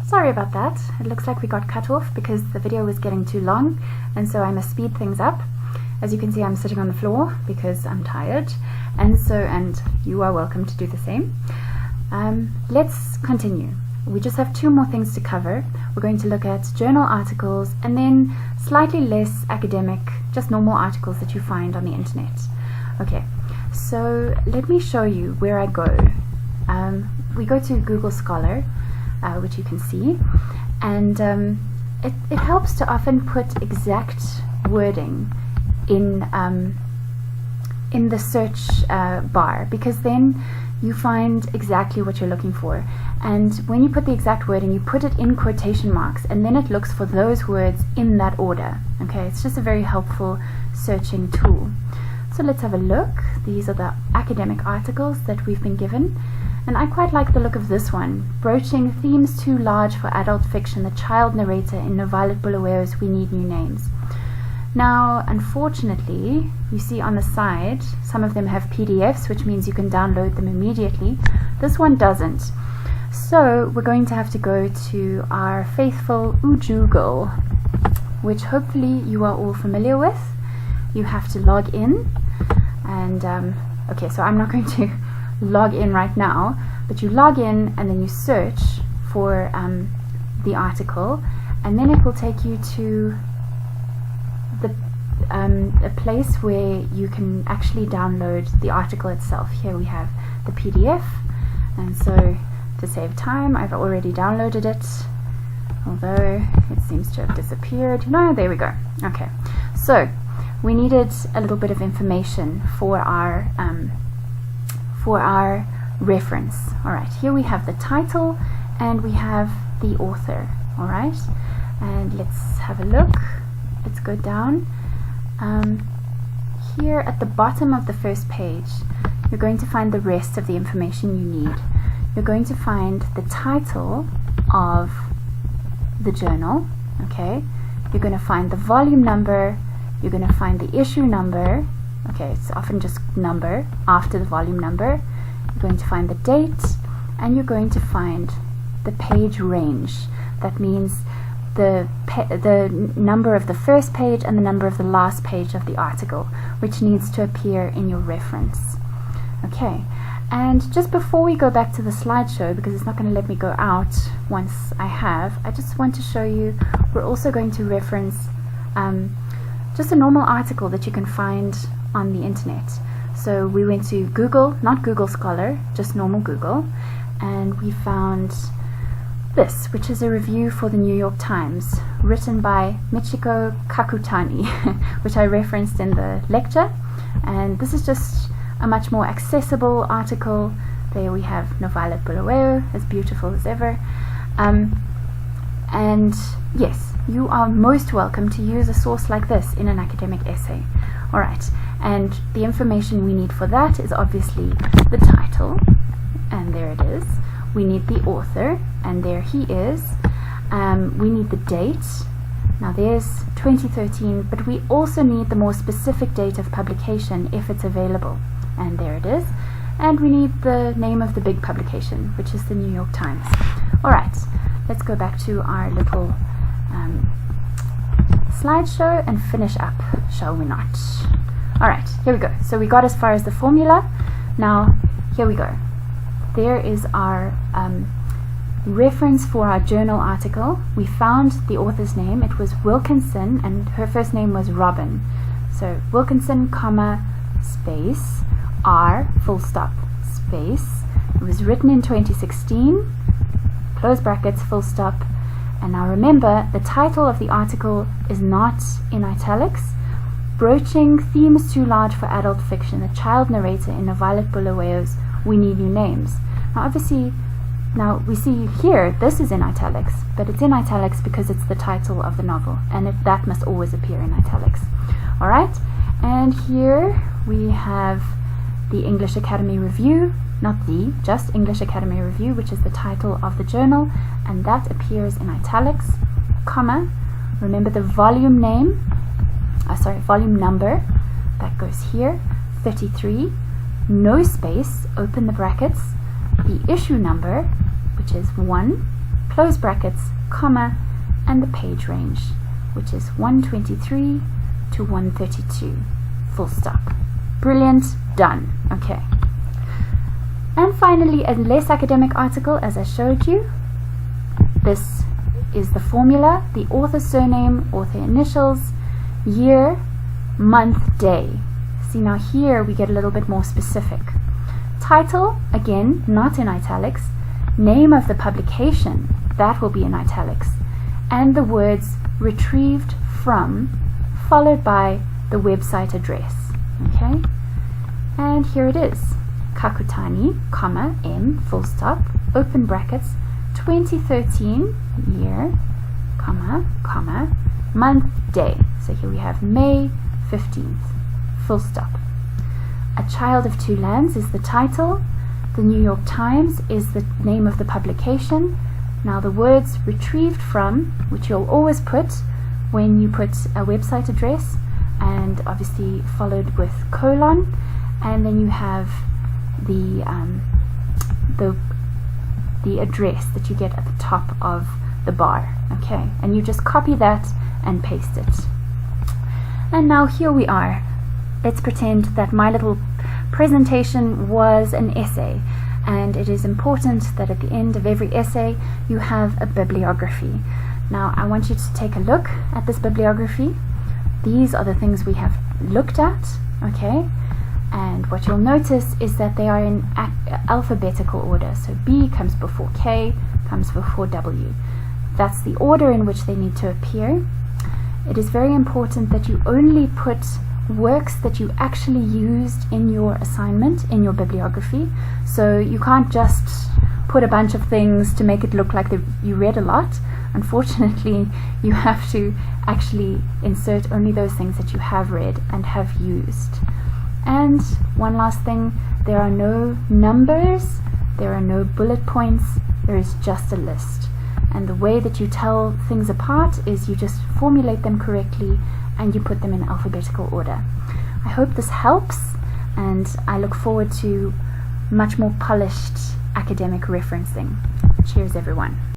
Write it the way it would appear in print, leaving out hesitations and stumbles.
Sorry about that. It looks like we got cut off because the video was getting too long, and so I must speed things up. As you can see, I'm sitting on the floor because I'm tired, and you are welcome to do the same. Let's continue. We just have two more things to cover. We're going to look at journal articles and then slightly less academic, just normal articles that you find on the internet. Okay, so let me show you where I go. We go to Google Scholar, which you can see, and it helps to often put exact wording in the search bar, because then you find exactly what you're looking for. And when you put the exact wording, you put it in quotation marks, and then it looks for those words in that order. Okay, it's just a very helpful searching tool. So let's have a look. These are the academic articles that we've been given, and I quite like the look of this one. Broaching themes too large for adult fiction, the child narrator in No Violet Bulawayo's We Need New Names. Now, unfortunately, you see on the side, some of them have PDFs, which means you can download them immediately. This one doesn't. So we're going to have to go to our faithful Ujoogle, which hopefully you are all familiar with. You have to log in, and okay, so I'm not going to log in right now, but you log in and then you search for the article, and then it will take you to a place where you can actually download the article itself. Here we have the PDF, and so to save time, I've already downloaded it, although it seems to have disappeared. No, there we go. Okay, so we needed a little bit of information for our reference. All right, here we have the title and we have the author. All right, and let's have a look. Let's go down. Here at the bottom of the first page, you're going to find the rest of the information you need. You're going to find the title of the journal, okay? You're going to find the volume number, you're going to find the issue number, okay, it's often just number after the volume number. You're going to find the date, and you're going to find the page range. That means the number of the first page and the number of the last page of the article, which needs to appear in your reference. Okay, and just before we go back to the slideshow, because it's not going to let me go out once I just want to show you, we're also going to reference just a normal article that you can find on the internet. So we went to Google, not Google Scholar, just normal Google, and we found this, which is a review for the New York Times, written by Michiko Kakutani, which I referenced in the lecture. And this is just a much more accessible article. There we have No Violet Bulawayo, as beautiful as ever. And yes, you are most welcome to use a source like this in an academic essay. All right, and the information we need for that is obviously the title, and there it is. We need the author, and there he is. We need the date. Now there's 2013, but we also need the more specific date of publication if it's available, and there it is. And we need the name of the big publication, which is the New York Times. All right, let's go back to our little slideshow and finish up, shall we not? All right, here we go. So we got as far as the formula. Now here we go. There is our reference for our journal article. We found the author's name. It was Wilkinson, and her first name was Robin. So Wilkinson, comma, space, R, full stop, space. It was written in 2016, close brackets, full stop. And now remember, the title of the article is not in italics. Broaching themes too large for adult fiction, the child narrator in No Violet Bulawayo's We Need New Names. Now obviously, now we see here, this is in italics, but it's in italics because it's the title of the novel, and that must always appear in italics. Alright, and here we have the English Academy Review, not the, just English Academy Review, which is the title of the journal, and that appears in italics, comma, remember the volume name, volume number, that goes here, 33, no space, open the brackets, the issue number, which is 1, close brackets, comma, and the page range, which is 123 to 132, full stop. Brilliant, done. Okay. And finally, a less academic article, as I showed you. This is the formula, the author surname, author initials, year, month, day. See, now here we get a little bit more specific. Title, again, not in italics. Name of the publication, that will be in italics. And the words retrieved from, followed by the website address. Okay? And here it is. Kakutani, comma, M, full stop, open brackets, 2013, year, comma, comma, month, day. So here we have May 15th, full stop. A Child of Two Lands is the title. The New York Times is the name of the publication. Now the words retrieved from, which you'll always put when you put a website address, and obviously followed with colon, and then you have the address that you get at the top of the bar. Okay, and you just copy that and paste it. And now here we are. Let's pretend that my little presentation was an essay, and it is important that at the end of every essay you have a bibliography. Now I want you to take a look at this bibliography. These are the things we have looked at, okay? And what you'll notice is that they are in alphabetical order. So B comes before K, comes before W. That's the order in which they need to appear. It is very important that you only put works that you actually used in your assignment, in your bibliography. So you can't just put a bunch of things to make it look like you read a lot. Unfortunately, you have to actually insert only those things that you have read and have used. And one last thing, there are no numbers, there are no bullet points, there is just a list. And the way that you tell things apart is you just formulate them correctly and you put them in alphabetical order. I hope this helps, and I look forward to much more polished academic referencing. Cheers, everyone.